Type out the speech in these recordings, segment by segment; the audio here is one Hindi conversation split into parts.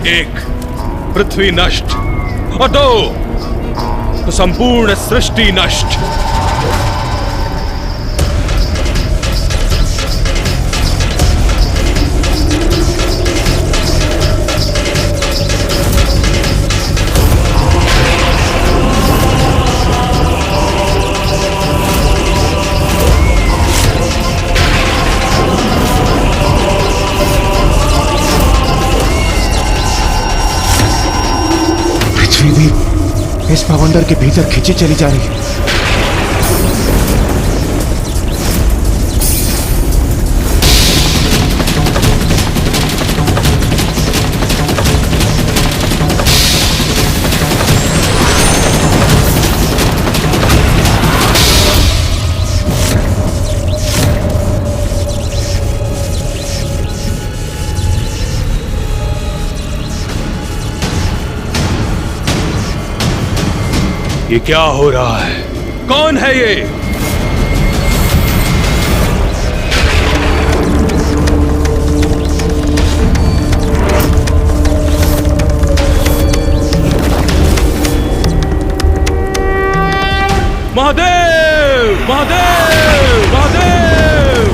एक, पृथ्वी नष्ट, और दो, तो संपूर्ण सृष्टि नष्ट। इस भवंडर के भीतर खींची चली जा रही है। ये क्या हो रहा है? कौन है ये? महादेव! महादेव! महादेव!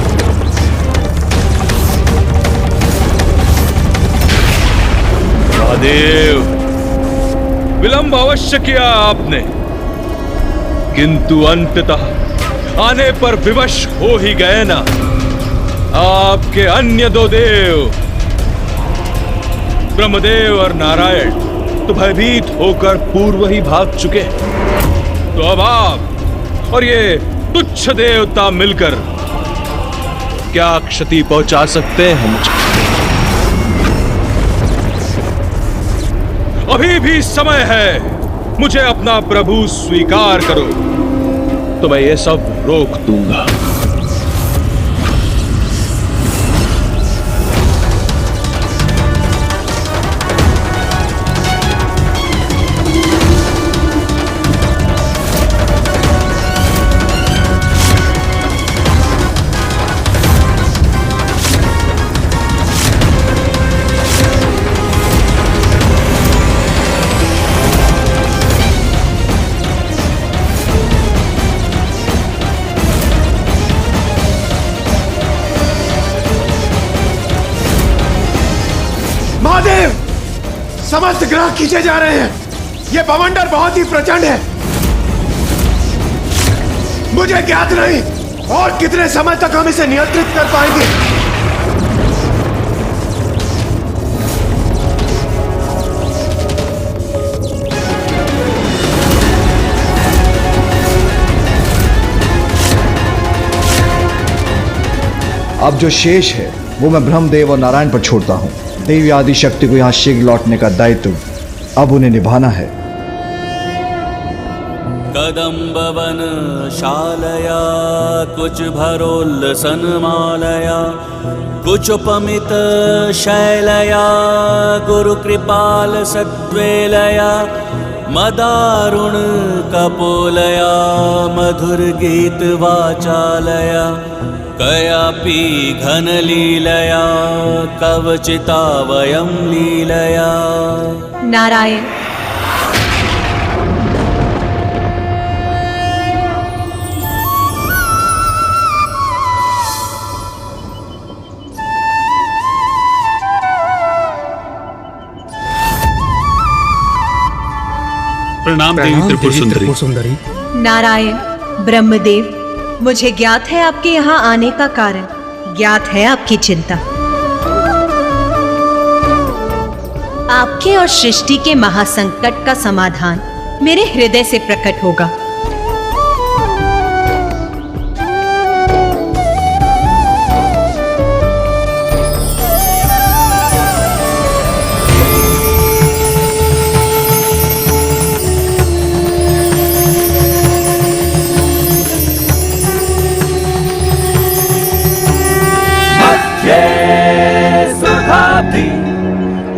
महादेव! विलंब अवश्य किया आपने, किंतु अंततः आने पर विवश हो ही गए ना। आपके अन्य दो देव, ब्रह्मदेव और नारायण, तो भयभीत होकर पूर्व ही भाग चुके। तो अब आप और ये तुच्छ देवता मिलकर क्या क्षति पहुंचा सकते हैं मुझे? अभी भी समय है, मुझे अपना प्रभु स्वीकार करो, तो मैं ये सब रोक दूंगा। महादेव, समस्त ग्रह खींचे जा रहे हैं। यह भवंडर बहुत ही प्रचंड है। मुझे ज्ञात नहीं और कितने समय तक हम इसे नियंत्रित कर पाएंगे। अब जो शेष है वो मैं ब्रह्मदेव और नारायण पर छोड़ता हूँ। देवी आदि शक्ति को यहाँ शीघ्र लौटने का दायित्व अब उन्हें निभाना है। कदम्बवन शालया कुछ भरोल सन्मालया कुचुपमित शैलया गुरु कृपाल सत्वेलया मदारुण कपोलया मधुर गीत वाचालया कयापि घन लीलया कवचिता वयं लीलया। नारायण, प्रणाम देवी त्रिपुर सुंदरी। नारायण, ब्रह्मदेव, मुझे ज्ञात है आपके यहाँ आने का कारण, ज्ञात है आपकी चिंता। आपके और सृष्टि के महासंकट का समाधान मेरे हृदय से प्रकट होगा।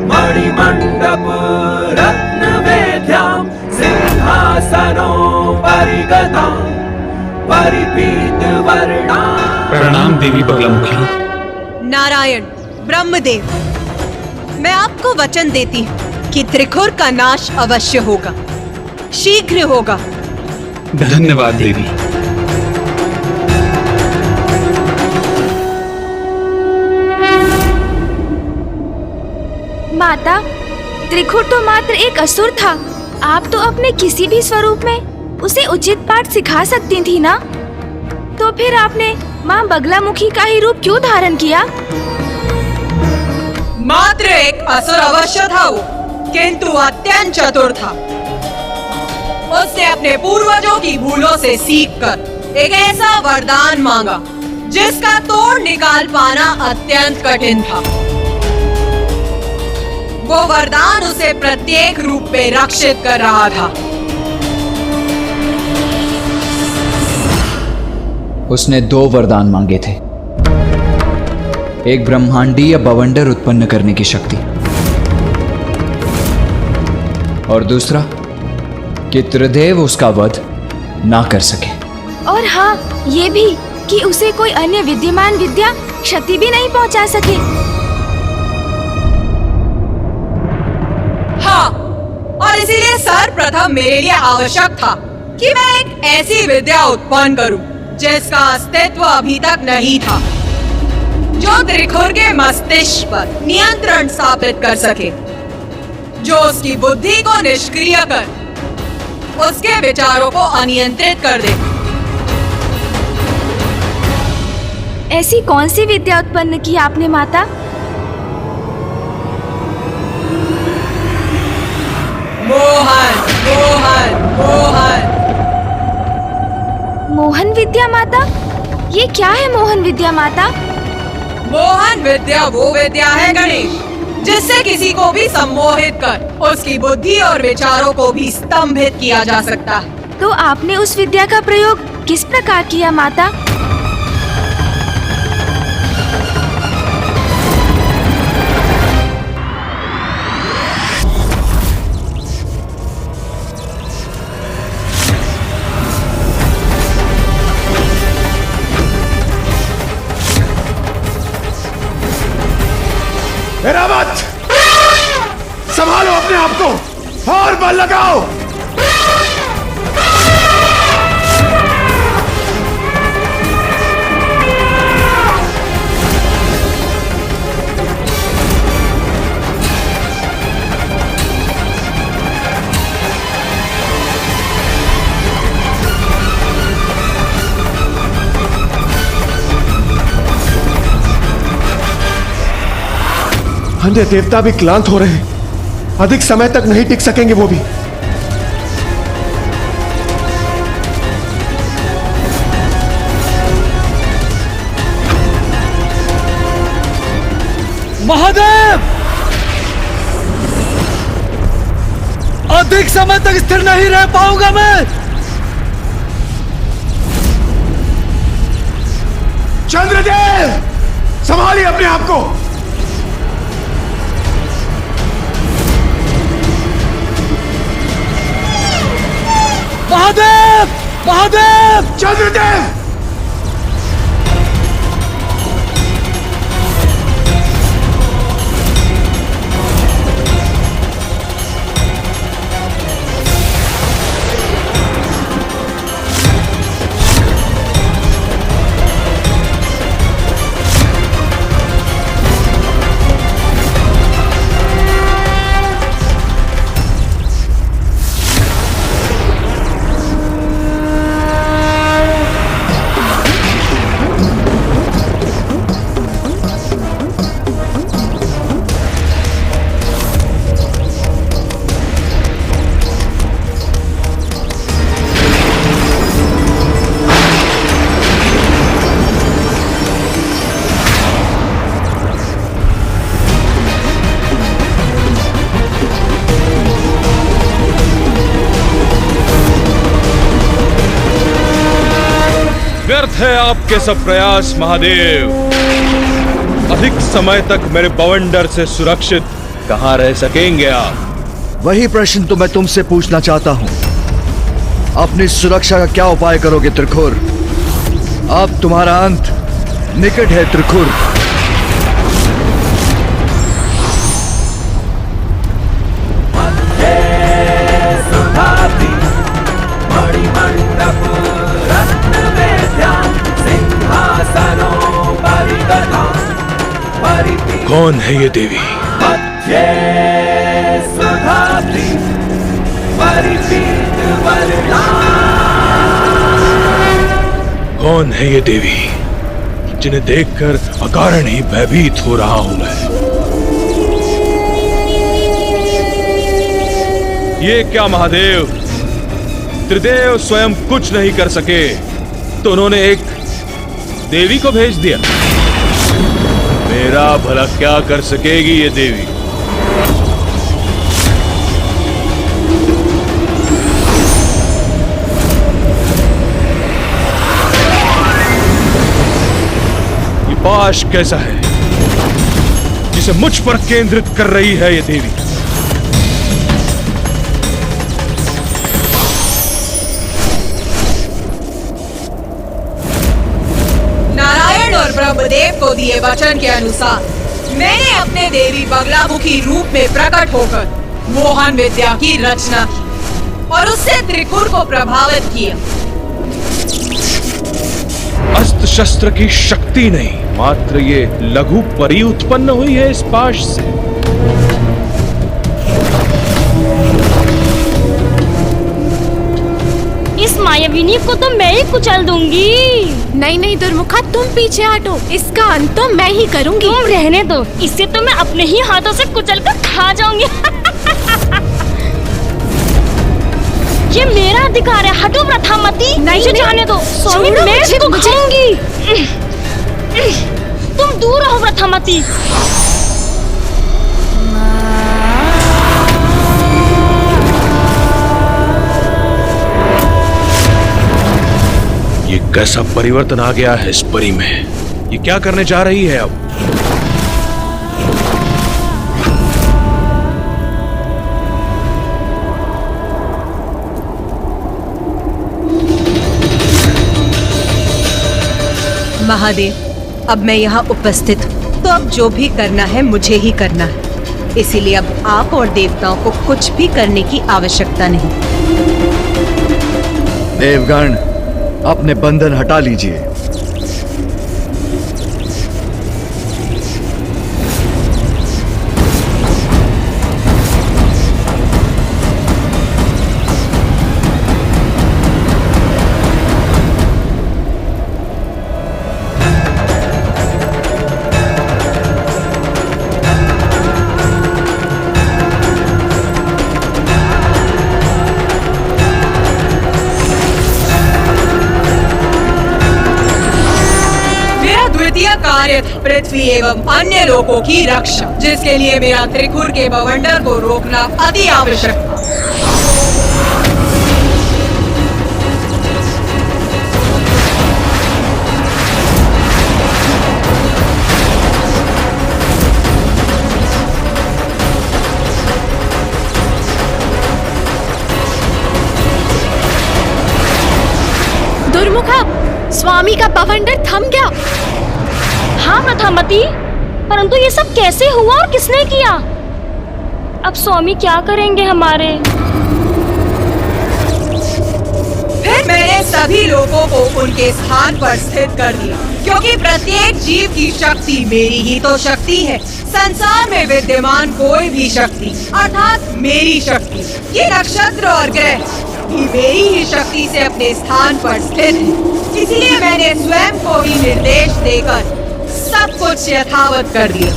मणिमण्डप रत्नवेद्यां सिंहासनो परिगतां परिपीतवर्णां। प्रणाम देवी बगलामुखी। नारायण, ब्रह्मदेव, मैं आपको वचन देती हूँ कि त्रिखुर का नाश अवश्य होगा, शीघ्र होगा। धन्यवाद देवी। माता, त्रिखुर तो मात्र एक असुर था। आप तो अपने किसी भी स्वरूप में उसे उचित पाठ सिखा सकती थी ना? तो फिर आपने माँ बगलामुखी का ही रूप क्यों धारण किया? मात्र एक असुर अवश्य था वो, किंतु अत्यंत चतुर था। उसने अपने पूर्वजों की भूलों से सीखकर एक ऐसा वरदान मांगा जिसका तोड़ निकाल पाना अत्यंत कठिन था। वो वरदान उसे प्रत्येक रूप में रक्षित कर रहा था। उसने 2 वरदान मांगे थे, एक ब्रह्मांडीय बवंडर उत्पन्न करने की शक्ति और दूसरा कि त्रिदेव उसका वध ना कर सके। और हाँ, ये भी कि उसे कोई अन्य विद्यमान विद्या क्षति भी नहीं पहुंचा सके। हाँ, और इसीलिए सर्वप्रथम मेरे लिए आवश्यक था कि मैं एक ऐसी विद्या उत्पन्न करूं जिसका अस्तित्व अभी तक नहीं था, जो त्रिखुर के मस्तिष्क पर नियंत्रण स्थापित कर सके, जो उसकी बुद्धि को निष्क्रिय कर उसके विचारों को अनियंत्रित कर दे। ऐसी कौन सी विद्या उत्पन्न की आपने माता? मोहन, मोहन, मोहन। मोहन विद्या माता? ये क्या है मोहन विद्या माता? मोहन विद्या वो विद्या है गणेश, जिससे किसी को भी सम्मोहित कर उसकी बुद्धि और विचारों को भी स्तंभित किया जा सकता है। तो आपने उस विद्या का प्रयोग किस प्रकार किया माता? एरावत, संभालो अपने आप को और बल लगाओ। अन्य देवता भी क्लांत हो रहे हैं, अधिक समय तक नहीं टिक सकेंगे वो भी। महादेव, अधिक समय तक स्थिर नहीं रह पाऊंगा मैं। चंद्रदेव, संभालिए अपने आप को। महादेव, महादेव, चंद्रदेव, व्यर्थ है आपके सब प्रयास महादेव। अधिक समय तक मेरे बवंडर से सुरक्षित कहां रह सकेंगे आप? वही प्रश्न तो मैं तुमसे पूछना चाहता हूं। अपनी सुरक्षा का क्या उपाय करोगे त्रिखुर? अब तुम्हारा अंत निकट है त्रिखुर। कौन है ये देवी? मध्ये सुधाब्धि परिपीत वर्णा। कौन है ये देवी जिन्हें देखकर अकारण ही भयभीत हो रहा हूं मैं? ये क्या महादेव, त्रिदेव स्वयं कुछ नहीं कर सके तो उन्होंने एक देवी को भेज दिया। मेरा भला क्या कर सकेगी ये देवी? ये पाश कैसा है जिसे मुझ पर केंद्रित कर रही है ये देवी? नारायण और ब्रह्मदेव को दिए वचन के अनुसार मैंने अपने देवी बगलामुखी रूप में प्रकट होकर मोहन विद्या की रचना की और उससे त्रिपुर को प्रभावित किया। अस्त्र शस्त्र की शक्ति नहीं, मात्र ये लघु परी उत्पन्न हुई है इस पाश से। इस मायाविनी को तो मैं ही कुचल दूंगी। नहीं नहीं दुर्मुखा, तुम पीछे हटो, इसका अंत तो मैं ही करूंगी। तुम रहने दो, इससे तो मैं अपने ही हाथों से कुचल कर खा जाऊंगी। ये मेरा अधिकार है, हटो व्रथामती। नहीं, मुझे जाने दो स्वामी, मैं इसको खाऊंगी। तुम दूर रहो व्रथामती। ये कैसा परिवर्तन आ गया है इस परी में? ये क्या करने जा रही है अब? महादेव, अब मैं यहाँ उपस्थित हूँ तो अब जो भी करना है मुझे ही करना है, इसीलिए अब आप और देवताओं को कुछ भी करने की आवश्यकता नहीं। देवगण, अपने बंधन हटा लीजिए। कार्य पृथ्वी एवं अन्य लोगों की रक्षा, जिसके लिए मेरा त्रिपुर के बवंडर को रोकना अति आवश्यक था। दुर्मुखा, स्वामी का बवंडर थम गया। हाँ व्रथामती, परंतु ये सब कैसे हुआ और किसने किया? अब स्वामी क्या करेंगे हमारे? फिर मैंने सभी लोगों को उनके स्थान पर स्थित कर दिया, क्योंकि प्रत्येक जीव की शक्ति मेरी ही तो शक्ति है। संसार में विद्यमान कोई भी शक्ति अर्थात मेरी शक्ति, ये नक्षत्र और ग्रह भी मेरी ही शक्ति से अपने स्थान पर स्थित है। इसलिए मैंने स्वयं को ही निर्देश देकर सब कुछ यथावत कर दिया।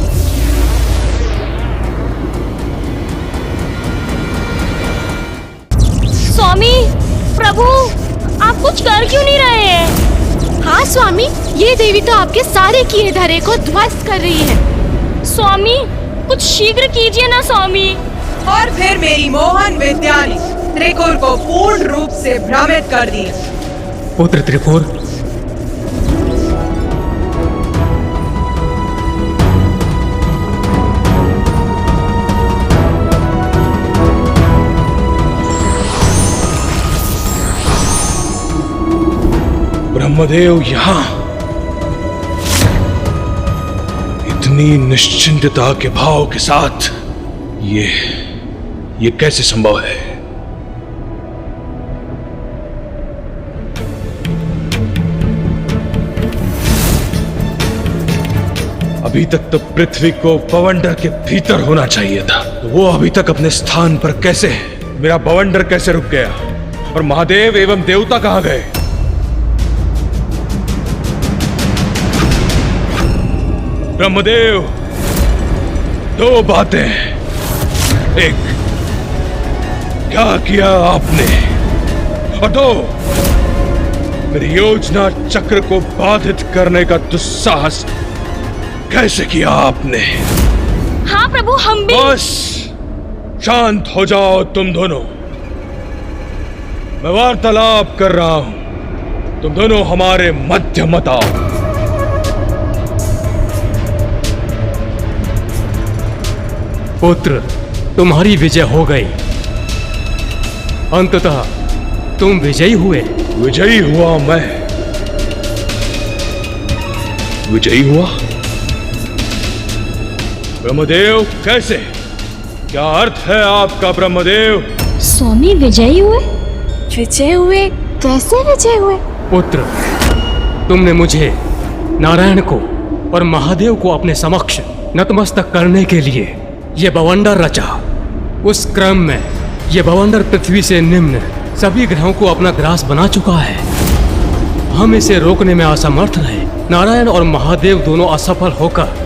स्वामी, प्रभु, आप कुछ कर क्यों नहीं रहे हैं? हाँ स्वामी, ये देवी तो आपके सारे किए धरे को ध्वस्त कर रही है। स्वामी, कुछ शीघ्र कीजिए ना स्वामी। और फिर मेरी मोहन विद्या ने त्रिपुर को पूर्ण रूप से भ्रमित कर दिया। पुत्र त्रिपुर, ब्रह्मदेव यहाँ इतनी निश्चिंतता के भाव के साथ, ये कैसे संभव है? अब अभी तक तो पृथ्वी को बवंडर के भीतर होना चाहिए था। तो वो अभी तक अपने स्थान पर कैसे है? मेरा बवंडर कैसे रुक गया? और महादेव एवं देवता कहां गए? ब्रह्मदेव, दो बातें। एक, क्या किया आपने? और दो, मेरी योजना चक्र को बाधित करने का दुस्साहस कैसे किया आपने? हाँ प्रभु, हम भी। बस शांत हो जाओ तुम दोनों। मैं वार्तालाप कर रहा हूं, तुम दोनों हमारे मध्य मत आओ। पुत्र, तुम्हारी विजय हो गई। अंततः तुम विजयी हुए। विजयी हुआ मैं? विजयी हुआ? ब्रह्मदेव, कैसे? क्या अर्थ है आपका ब्रह्मदेव? स्वामी विजयी हुए? विजय हुए? कैसे विजय हुए? पुत्र, तुमने मुझे, नारायण को और महादेव को अपने समक्ष नतमस्तक करने के लिए ये बवंडर रचा। उस क्रम में ये बवंडर पृथ्वी से निम्न सभी ग्रहों को अपना ग्रास बना चुका है। हम इसे रोकने में असमर्थ रहे। नारायण और महादेव दोनों असफल होकर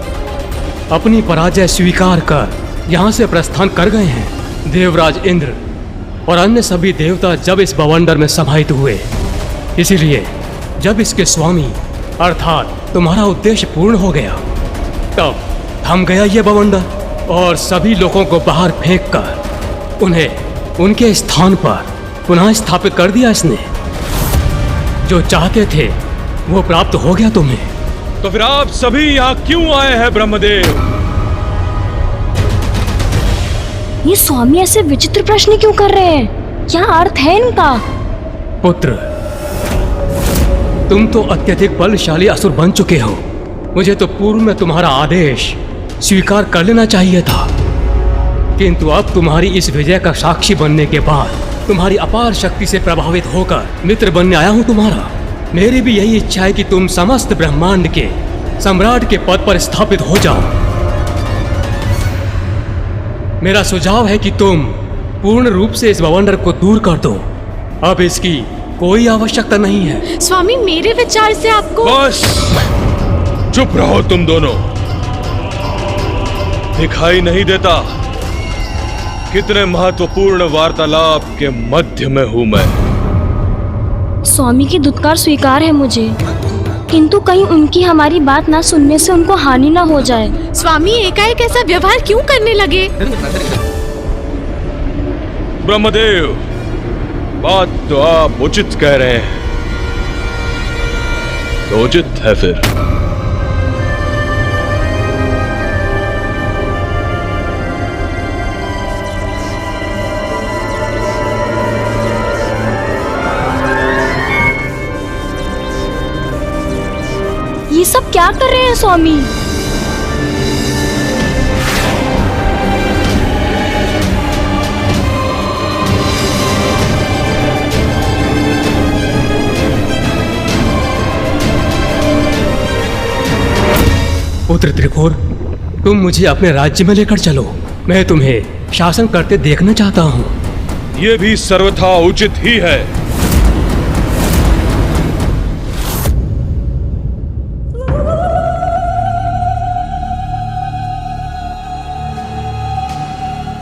अपनी पराजय स्वीकार कर यहाँ से प्रस्थान कर गए हैं। देवराज इंद्र और अन्य सभी देवता जब इस बवंडर में समाहित हुए, इसीलिए जब इसके स्वामी अर्थात तुम्हारा उद्देश्य पूर्ण हो गया, तब थम गया ये बवंडर और सभी लोगों को बाहर फेंककर उन्हें उनके स्थान पर पुनः स्थापित कर दिया इसने। जो चाहते थे वो प्राप्त हो गया तुम्हें। तो फिर आप सभी यहाँ क्यों आए हैं ब्रह्मदेव? ये स्वामी ऐसे विचित्र प्रश्न क्यों कर रहे हैं? क्या अर्थ है इनका? पुत्र, तुम तो अत्यधिक बलशाली असुर बन चुके हो। मुझे तो पूर्व में तुम्हारा आदेश स्वीकार कर लेना चाहिए था, किंतु अब तुम्हारी इस विजय का साक्षी बनने के बाद तुम्हारी अपार शक्ति से प्रभावित होकर मित्र बनने आया हूं तुम्हारा। मेरी भी यही इच्छा है कि तुम समस्त ब्रह्मांड के सम्राट के पद पर स्थापित हो जाओ। मेरा सुझाव है कि तुम पूर्ण रूप से इस बवंडर को दूर कर दो। अब इसकी कोई आवश्यकता नहीं है। स्वामी, मेरे विचार से आपको। बस चुप रहो तुम दोनों। दिखाई नहीं देता कितने महत्वपूर्ण वार्तालाप के मध्य में हूं मैं। स्वामी की दुत्कार स्वीकार है मुझे, किंतु कहीं उनकी हमारी बात ना सुनने से उनको हानि ना हो जाए। स्वामी एकाएक ऐसा व्यवहार क्यों करने लगे? ब्रह्मदेव, बात तो आप उचित कह रहे हैं, तो उचित है फिर। ये सब क्या कर रहे हैं स्वामी? पुत्र त्रिपुर, तुम मुझे अपने राज्य में लेकर चलो। मैं तुम्हें शासन करते देखना चाहता हूँ। ये भी सर्वथा उचित ही है।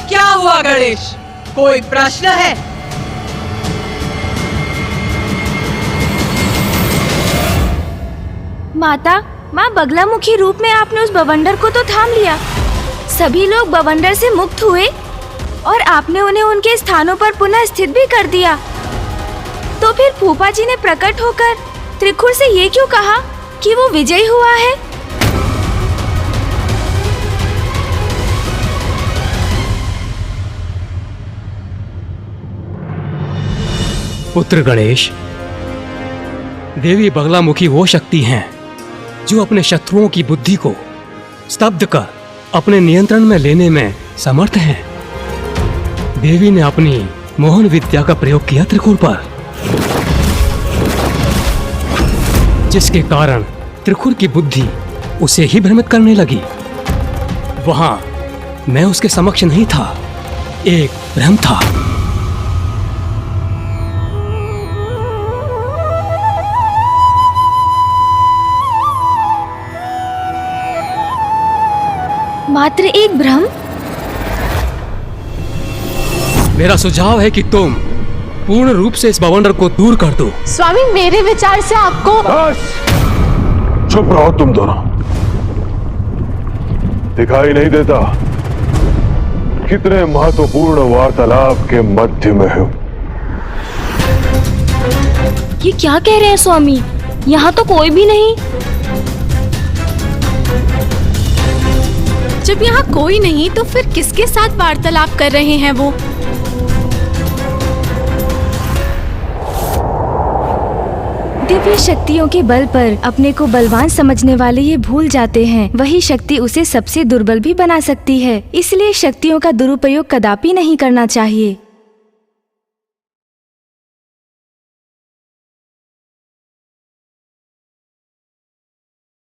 क्या हुआ गणेश? कोई प्रश्न है? माता, माँ बगलामुखी रूप में आपने उस बवंडर को तो थाम लिया। सभी लोग बवंडर से मुक्त हुए और आपने उन्हें उनके स्थानों पर पुनः स्थित भी कर दिया। तो फिर फूफा जी ने प्रकट होकर त्रिखुर से ये क्यों कहा कि वो विजयी हुआ है? पुत्र गणेश, देवी बगलामुखी वो शक्ति हैं जो अपने शत्रुओं की बुद्धि को स्तब्ध कर अपने नियंत्रण में लेने में समर्थ हैं। देवी ने अपनी मोहन विद्या का प्रयोग किया त्रिकुर पर, जिसके कारण त्रिकुर की बुद्धि उसे ही भ्रमित करने लगी। वहां मैं उसके समक्ष नहीं था, एक भ्रम था। मात्र एक भ्रम? मेरा सुझाव है कि तुम पूर्ण रूप से इस बवंडर को दूर कर दो। स्वामी, मेरे विचार से आपको। बस चुप रहो तुम दोनों। दिखाई नहीं देता कितने महत्वपूर्ण वार्तालाप के मध्य में हूं। ये क्या कह रहे हैं स्वामी? यहाँ तो कोई भी नहीं। जब यहाँ कोई नहीं तो फिर किसके साथ वार्तालाप कर रहे हैं वो? दिव्य शक्तियों के बल पर अपने को बलवान समझने वाले ये भूल जाते हैं वही शक्ति उसे सबसे दुर्बल भी बना सकती है। इसलिए शक्तियों का दुरुपयोग कदापि नहीं करना चाहिए।